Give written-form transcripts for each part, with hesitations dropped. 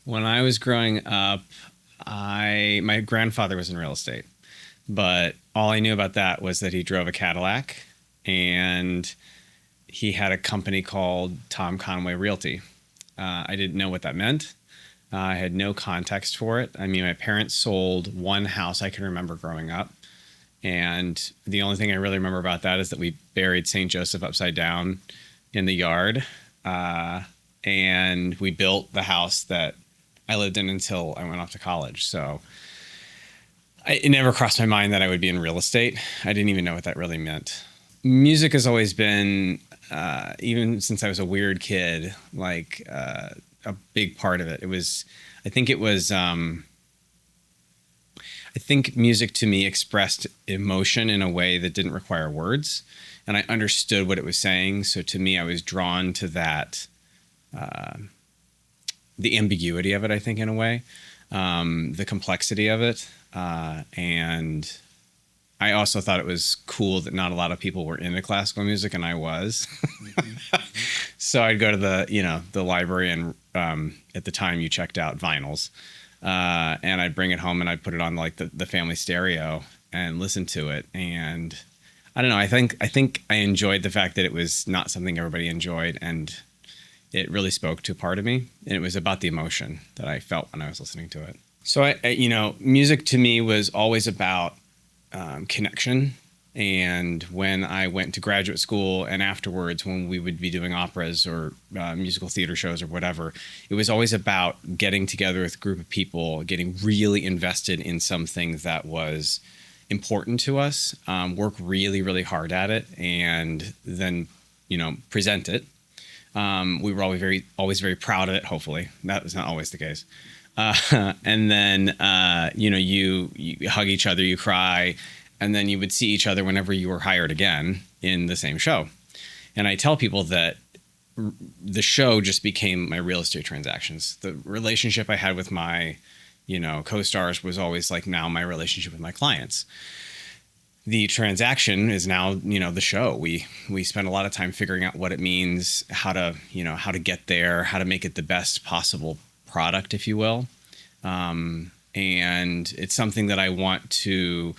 When I was growing up, my grandfather was in real estate, but all I knew about that was that he drove a Cadillac and he had a company called Tom Conway Realty. I didn't know what that meant. I had no context for it. I mean, my parents sold one house I can remember growing up. And the only thing I really remember about that is that we buried St. Joseph upside down in the yard. And we built the house that I lived in until I went off to college. So it never crossed my mind that I would be in real estate. I didn't even know what that really meant. Music has always been, even since I was a weird kid, like a big part of it. I think music to me expressed emotion in a way that didn't require words. And I understood what it was saying. So to me, I was drawn to that, the ambiguity of it, I think, in a way, the complexity of it. And I also thought it was cool that not a lot of people were into classical music, and I was. So I'd go to the library, and at the time you checked out vinyls, and I'd bring it home and I'd put it on like the family stereo and listen to it. And I don't know, I think I enjoyed the fact that it was not something everybody enjoyed, and it really spoke to a part of me, and it was about the emotion that I felt when I was listening to it. So music to me was always about connection. And when I went to graduate school and afterwards, when we would be doing operas or musical theater shows or whatever, it was always about getting together with a group of people, getting really invested in something that was important to us, work really, really hard at it, and then, present it. We were always very proud of it. Hopefully that was not always the case. And then, you hug each other, you cry, and then you would see each other whenever you were hired again in the same show. And I tell people that the show just became my real estate transactions. The relationship I had with my, co-stars was always like now my relationship with my clients. The transaction is now, the show. We spend a lot of time figuring out what it means, how to get there, how to make it the best possible product, if you will. And it's something that I want to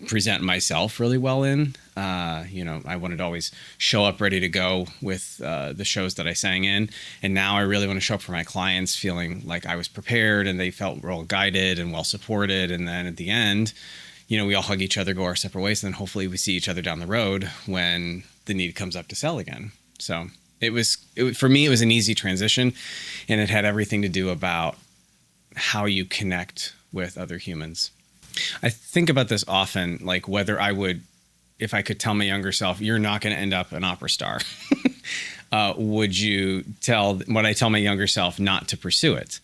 present myself really well in. I wanted to always show up ready to go with the shows that I sang in. And now I really want to show up for my clients feeling like I was prepared and they felt well guided and well supported. And then at the end, we all hug each other, go our separate ways, and then hopefully we see each other down the road when the need comes up to sell again. So for me, it was an easy transition, and it had everything to do about how you connect with other humans. I think about this often, like whether if I could tell my younger self, you're not going to end up an opera star, would I tell my younger self not to pursue it?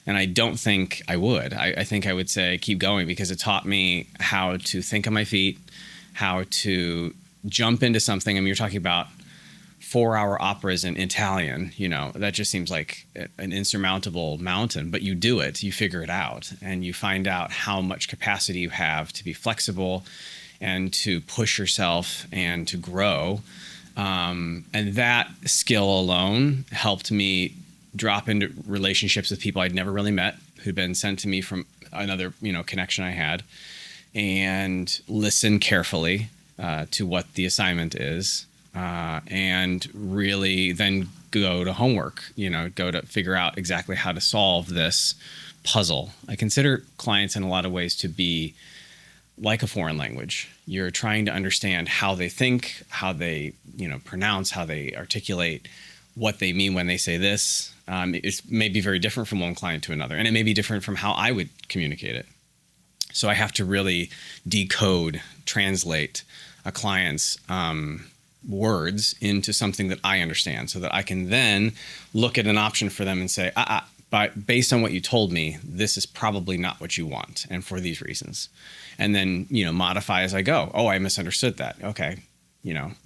And I don't think I would. I think I would say keep going, because it taught me how to think on my feet, how to jump into something. I mean, you're talking about 4-hour operas in Italian, that just seems like an insurmountable mountain, but you do it, you figure it out, and you find out how much capacity you have to be flexible and to push yourself and to grow. And that skill alone helped me drop into relationships with people I'd never really met, who'd been sent to me from another, connection I had, and listen carefully to what the assignment is. And really then go to homework, go to figure out exactly how to solve this puzzle. I consider clients in a lot of ways to be like a foreign language. You're trying to understand how they think, how they, pronounce, how they articulate, what they mean when they say this. It may be very different from one client to another, and it may be different from how I would communicate it. So I have to really decode, translate a client's words into something that I understand, so that I can then look at an option for them and say, but based on what you told me, this is probably not what you want, and for these reasons. And then, modify as I go. Oh, I misunderstood that. Okay,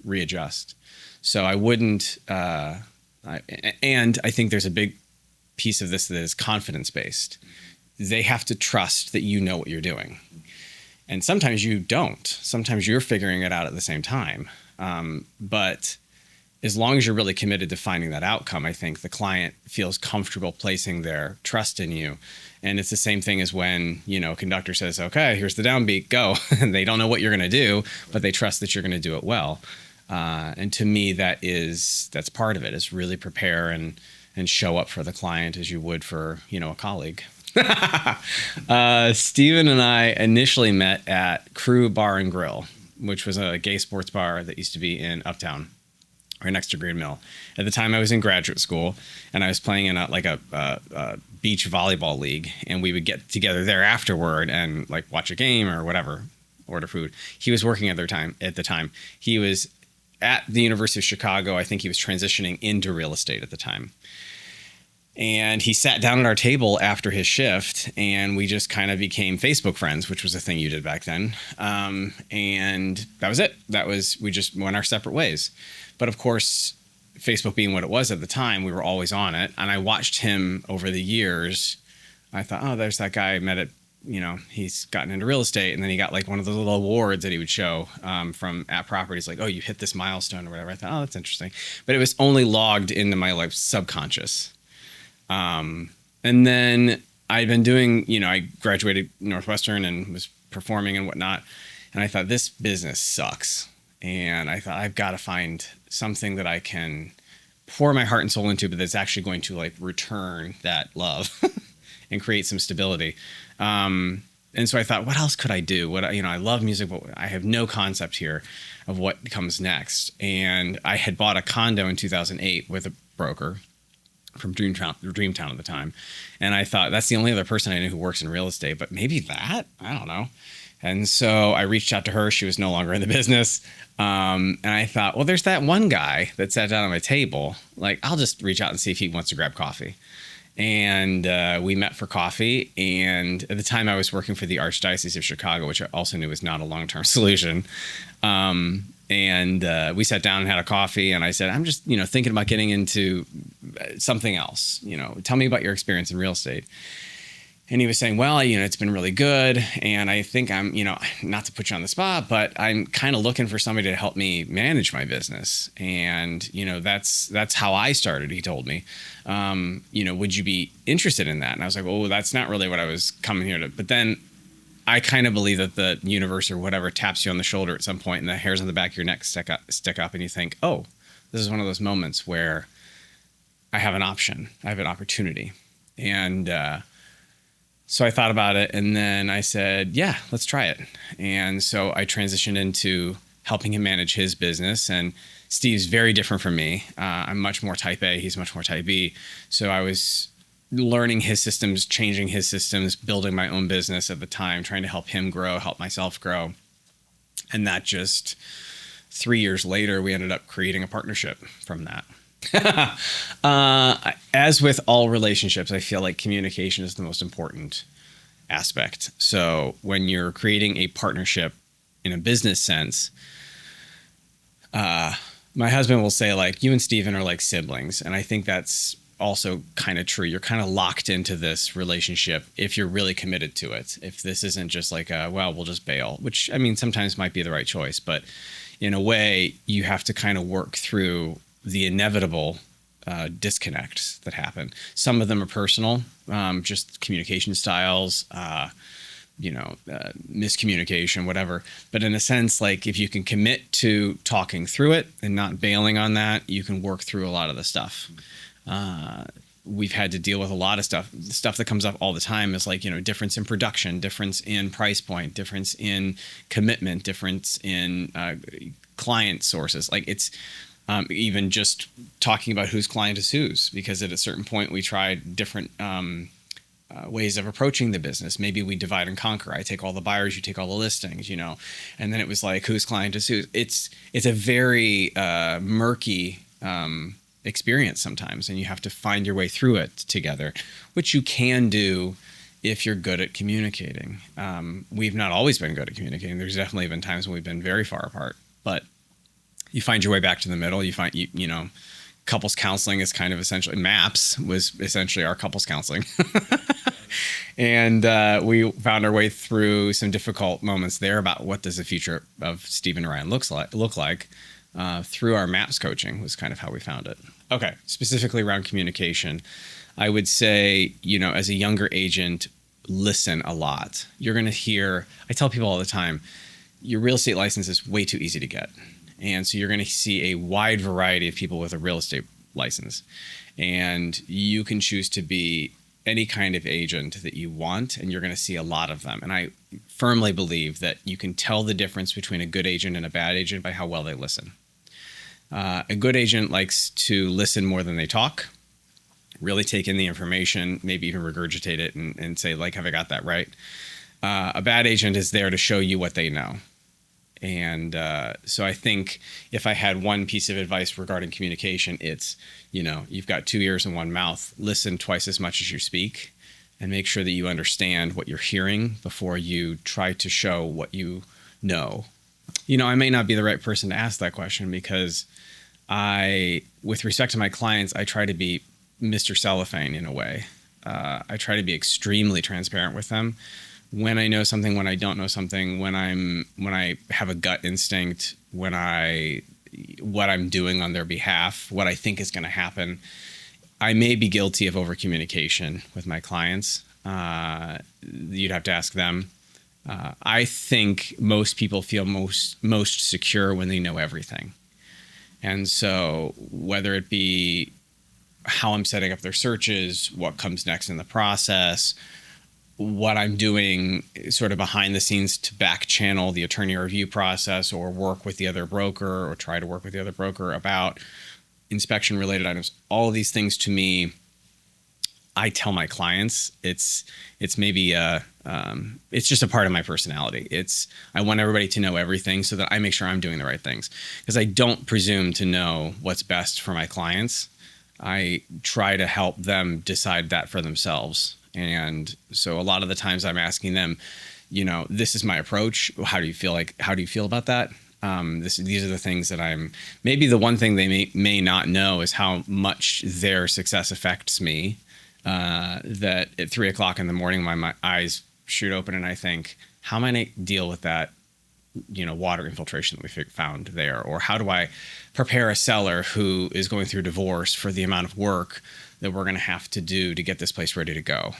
readjust. So I wouldn't, and I think there's a big piece of this that is confidence-based. They have to trust that you know what you're doing. And sometimes you don't. Sometimes you're figuring it out at the same time. But as long as you're really committed to finding that outcome, I think the client feels comfortable placing their trust in you. And it's the same thing as when, a conductor says, okay, here's the downbeat, go. And they don't know what you're going to do, but they trust that you're going to do it well. And to me, that's part of it, is really prepare and show up for the client as you would for, a colleague. Steven and I initially met at Crew Bar and Grill, which was a gay sports bar that used to be in Uptown, right next to Green Mill. At the time, I was in graduate school, and I was playing in a beach volleyball league, and we would get together there afterward and like watch a game or whatever, order food. He was working at the time. He was at the University of Chicago. I think he was transitioning into real estate at the time. And he sat down at our table after his shift, and we just kind of became Facebook friends, which was a thing you did back then. And that was it. We just went our separate ways. But of course, Facebook being what it was at the time, we were always on it. And I watched him over the years. I thought, oh, there's that guy I met at, he's gotten into real estate. And then he got like one of those little awards that he would show from at properties, like, oh, you hit this milestone or whatever. I thought, oh, that's interesting. But it was only logged into my like subconscious. And then I'd been doing, I graduated Northwestern and was performing and whatnot. And I thought, this business sucks. And I thought, I've got to find something that I can pour my heart and soul into, but that's actually going to like return that love and create some stability. And so I thought, what else could I do? I love music, but I have no concept here of what comes next. And I had bought a condo in 2008 with a broker from Dreamtown at the time. And I thought, that's the only other person I knew who works in real estate, but maybe that, I don't know. And so I reached out to her. She was no longer in the business. And I thought, well, there's that one guy that sat down at my table. Like, I'll just reach out and see if he wants to grab coffee. And we met for coffee. And at the time I was working for the Archdiocese of Chicago, which I also knew was not a long-term solution. And we sat down and had a coffee, and I said, I'm just, thinking about getting into something else. Tell me about your experience in real estate. And he was saying, well, it's been really good. And I think I'm, not to put you on the spot, but I'm kind of looking for somebody to help me manage my business. And, that's how I started, he told me. Would you be interested in that? And I was like, well, that's not really what I was coming here to. But then I kind of believe that the universe or whatever taps you on the shoulder at some point, and the hairs on the back of your neck stick up, and you think, oh, this is one of those moments where I have an option. I have an opportunity. And so I thought about it, and then I said, yeah, let's try it. And so I transitioned into helping him manage his business. And Steve's very different from me. I'm much more type A. He's much more type B. So I was learning his systems, changing his systems, building my own business at the time, trying to help him grow, help myself grow. And that just 3 years later, we ended up creating a partnership from that. As with all relationships, I feel like communication is the most important aspect. So when you're creating a partnership in a business sense, my husband will say, like, you and Steven are like siblings. And I think that's also kind of true. You're kind of locked into this relationship if you're really committed to it. If this isn't just like, we'll just bail, which I mean, sometimes might be the right choice, but in a way you have to kind of work through the inevitable disconnects that happen. Some of them are personal, just communication styles, miscommunication, whatever. But in a sense, like if you can commit to talking through it and not bailing on that, you can work through a lot of the stuff. We've had to deal with a lot of stuff. The stuff that comes up all the time is like, difference in production, difference in price point, difference in commitment, difference in client sources. Like it's even just talking about whose client is whose, because at a certain point we tried different ways of approaching the business. Maybe we divide and conquer. I take all the buyers, you take all the listings, and then it was like, whose client is whose. It's a very murky experience sometimes, and you have to find your way through it together, which you can do if you're good at communicating. We've not always been good at communicating. There's definitely been times when we've been very far apart, but you find your way back to the middle. You find, couples counseling is kind of essentially, MAPS was essentially our couples counseling. And we found our way through some difficult moments there about what does the future of Steve and Ryan look like. through our MAPS coaching was kind of how we found it. Okay, specifically around communication, I would say, as a younger agent, listen a lot. You're going to hear, I tell people all the time, your real estate license is way too easy to get. And so you're going to see a wide variety of people with a real estate license. And you can choose to be any kind of agent that you want, and you're going to see a lot of them. And I firmly believe that you can tell the difference between a good agent and a bad agent by how well they listen. A good agent likes to listen more than they talk, really take in the information, maybe even regurgitate it and say, like, have I got that right? A bad agent is there to show you what they know. And so I think if I had one piece of advice regarding communication, it's, you've got 2 ears and 1 mouth. Listen twice as much as you speak, and make sure that you understand what you're hearing before you try to show what you know. I may not be the right person to ask that question, because with respect to my clients, I try to be Mr. Cellophane in a way. I try to be extremely transparent with them. When I know something, when I don't know something, when I have a gut instinct, what I'm doing on their behalf, what I think is going to happen. I may be guilty of over communication with my clients. You'd have to ask them. I think most people feel most secure when they know everything. And so whether it be how I'm setting up their searches, what comes next in the process, what I'm doing sort of behind the scenes to back channel the attorney review process, or work with the other broker, or try to work with the other broker about inspection related items, all of these things, to me, I tell my clients it's maybe it's just a part of my personality. I want everybody to know everything so that I make sure I'm doing the right things, because I don't presume to know what's best for my clients. I try to help them decide that for themselves. And so a lot of the times I'm asking them, this is my approach. How do you feel about that? These are the things that maybe the one thing they may not know is how much their success affects me. That at 3 o'clock in the morning, my eyes shoot open and I think, how am I going to deal with that, water infiltration that we found there? Or how do I prepare a seller who is going through divorce for the amount of work that we're going to have to do to get this place ready to go?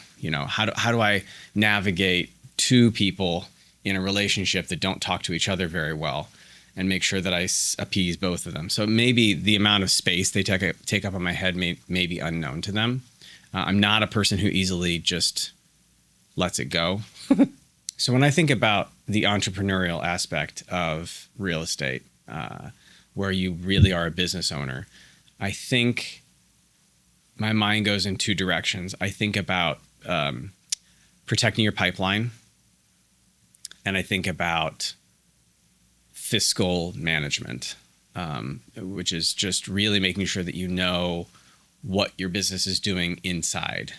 How do I navigate 2 people in a relationship that don't talk to each other very well, and make sure that I appease both of them? So maybe the amount of space they take up on my head may be unknown to them. I'm not a person who easily just lets it go. So when I think about the entrepreneurial aspect of real estate, where you really are a business owner, I think my mind goes in 2 directions. I think about protecting your pipeline, and I think about fiscal management, which is just really making sure that you know what your business is doing inside.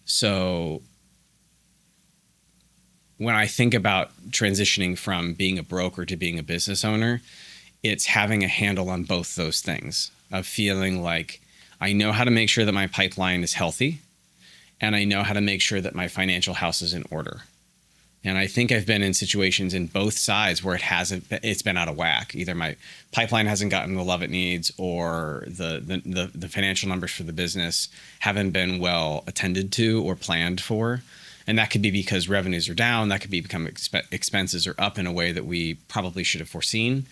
So when I think about transitioning from being a broker to being a business owner, it's having a handle on both those things, of feeling like I know how to make sure that my pipeline is healthy, and I know how to make sure that my financial house is in order. And I think I've been in situations in both sides where it's been out of whack. Either my pipeline hasn't gotten the love it needs, or the financial numbers for the business haven't been well attended to or planned for. And that could be because revenues are down. That could be expenses are up in a way that we probably should have foreseen.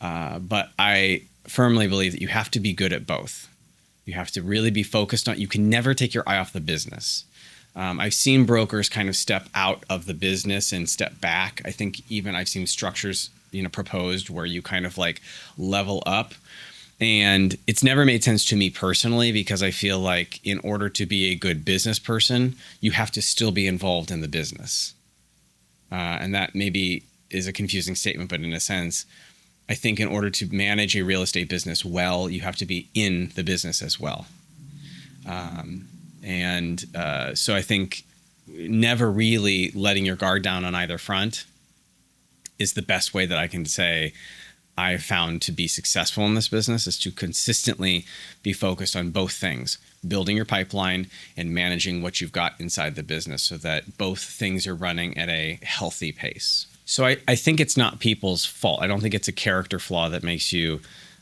But I firmly believe that you have to be good at both. You have to really be focused on, you can never take your eye off the business. I've seen brokers kind of step out of the business and step back. I think even I've seen structures, proposed where you kind of like level up. And it's never made sense to me personally, because I feel like in order to be a good business person, you have to still be involved in the business. And that maybe is a confusing statement, but in a sense, I think in order to manage a real estate business well, you have to be in the business as well. So I think never really letting your guard down on either front is the best way that I can say I've found to be successful in this business, is to consistently be focused on both things, building your pipeline and managing what you've got inside the business, so that both things are running at a healthy pace. So I think it's not people's fault. I don't think it's a character flaw that makes you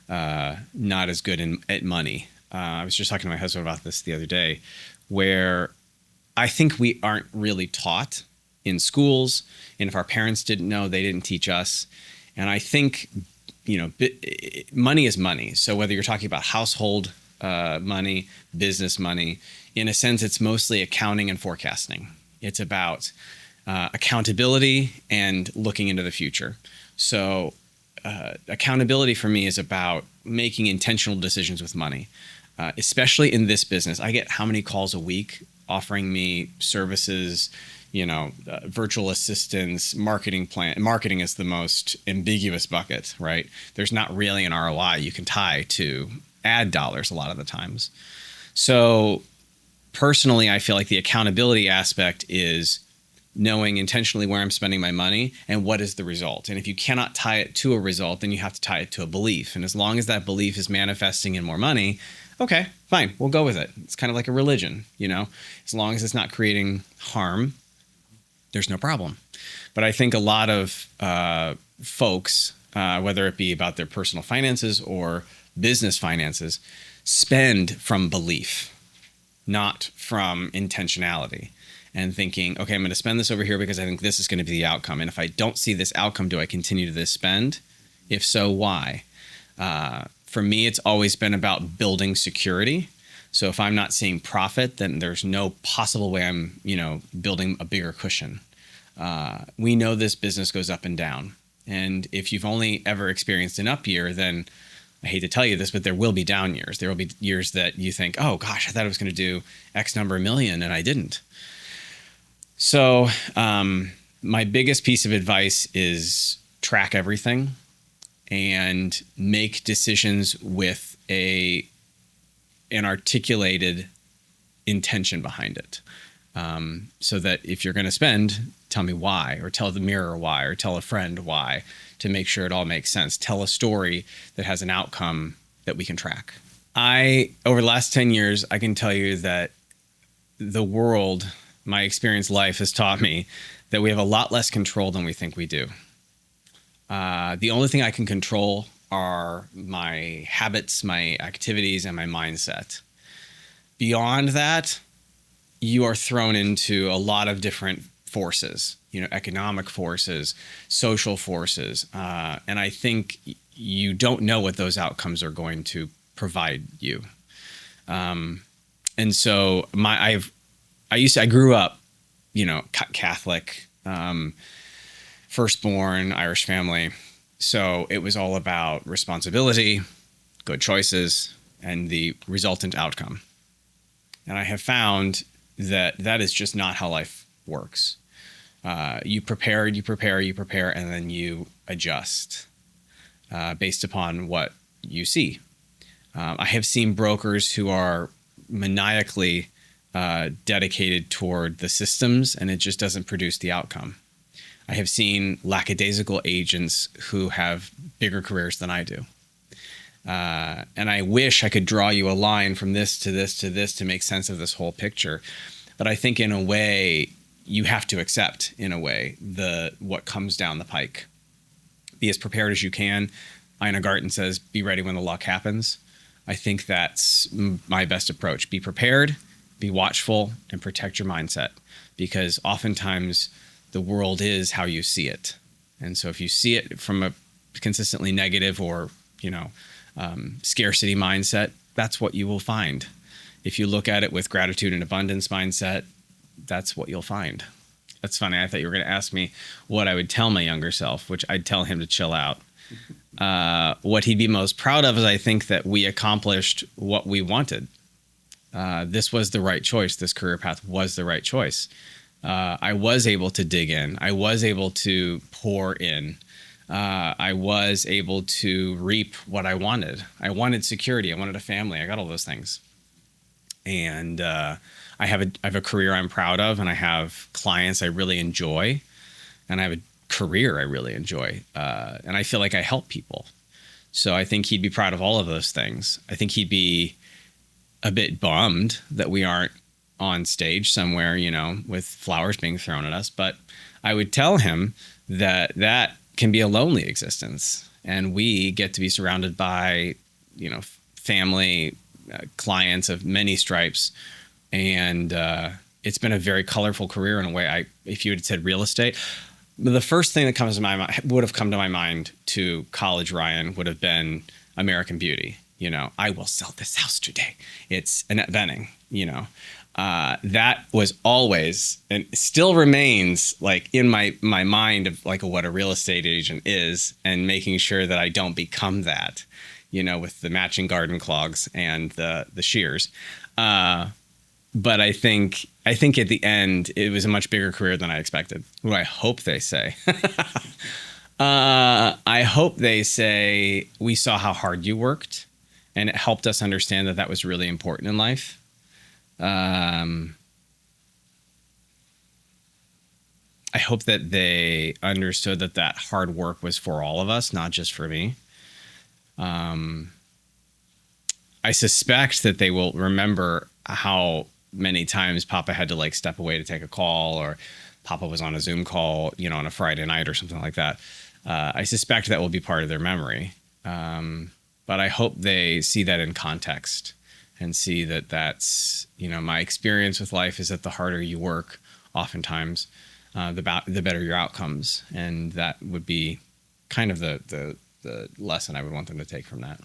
not as good at money. I was just talking to my husband about this the other day, where I think we aren't really taught in schools. And if our parents didn't know, they didn't teach us. And I think, money is money. So whether you're talking about household money, business money, in a sense, it's mostly accounting and forecasting. It's about accountability and looking into the future. So accountability for me is about making intentional decisions with money, especially in this business. I get how many calls a week offering me services, virtual assistants, marketing plan. Marketing is the most ambiguous bucket, right? There's not really an ROI you can tie to ad dollars a lot of the times. So personally, I feel like the accountability aspect is knowing intentionally where I'm spending my money and what is the result. And if you cannot tie it to a result, then you have to tie it to a belief. And as long as that belief is manifesting in more money, okay, fine, we'll go with it. It's kind of like a religion, as long as it's not creating harm, there's no problem. But I think a lot of folks, whether it be about their personal finances or business finances, spend from belief, not from intentionality. And thinking, okay, I'm going to spend this over here because I think this is going to be the outcome. And if I don't see this outcome, do I continue to this spend? If so, why? For me, it's always been about building security. So if I'm not seeing profit, then there's no possible way I'm, building a bigger cushion. We know this business goes up and down. And if you've only ever experienced an up year, then I hate to tell you this, but there will be down years. There will be years that you think, oh gosh, I thought I was going to do X number of million and I didn't. So my biggest piece of advice is track everything and make decisions with an articulated intention behind it. So that if you're going to spend, tell me why, or tell the mirror why, or tell a friend why, to make sure it all makes sense. Tell a story that has an outcome that we can track. Over the last 10 years, I can tell you that the world, my experience life has taught me that we have a lot less control than we think we do. The only thing I can control are my habits, my activities, and my mindset. Beyond that, you are thrown into a lot of different forces, economic forces, social forces. And I think you don't know what those outcomes are going to provide you. And so I grew up, Catholic, firstborn, Irish family. So it was all about responsibility, good choices, and the resultant outcome. And I have found that is just not how life works. You prepare, and then you adjust based upon what you see. I have seen brokers who are maniacally dedicated toward the systems, and it just doesn't produce the outcome. I have seen lackadaisical agents who have bigger careers than I do. And I wish I could draw you a line from this to this to this to make sense of this whole picture. But I think in a way, you have to accept, in a way, what comes down the pike. Be as prepared as you can. Ina Garten says, be ready when the luck happens. I think that's my best approach. Be prepared, be watchful, and protect your mindset. Because oftentimes the world is how you see it. And so if you see it from a consistently negative or, scarcity mindset, that's what you will find. If you look at it with gratitude and abundance mindset, that's what you'll find. That's funny. I thought you were going to ask me what I would tell my younger self, which I'd tell him to chill out. What he'd be most proud of is I think that we accomplished what we wanted. This was the right choice. This career path was the right choice. I was able to dig in. I was able to pour in. I was able to reap what I wanted. I wanted security. I wanted a family. I got all those things. And I have a career I'm proud of, and I have clients I really enjoy, and I have a career I really enjoy. And I feel like I help people. So I think he'd be proud of all of those things. I think he'd be a bit bummed that we aren't on stage somewhere, with flowers being thrown at us. But I would tell him that can be a lonely existence. And we get to be surrounded by, family, clients of many stripes. And it's been a very colorful career in a way. If you had said real estate, the first thing that comes to my mind would have come to my mind to college Ryan would have been American Beauty. I will sell this house today. It's Annette Bening, that was always and still remains like in my mind of like what a real estate agent is, and making sure that I don't become that, with the matching garden clogs and the shears. But I think at the end, it was a much bigger career than I expected. What I hope they say. I hope they say we saw how hard you worked, and it helped us understand that was really important in life. I hope that they understood that hard work was for all of us, not just for me. I suspect that they will remember how many times Papa had to like step away to take a call, or Papa was on a Zoom call, on a Friday night or something like that. I suspect that will be part of their memory. But I hope they see that in context and see that's, my experience with life is that the harder you work, oftentimes, the better your outcomes. And that would be kind of the lesson I would want them to take from that.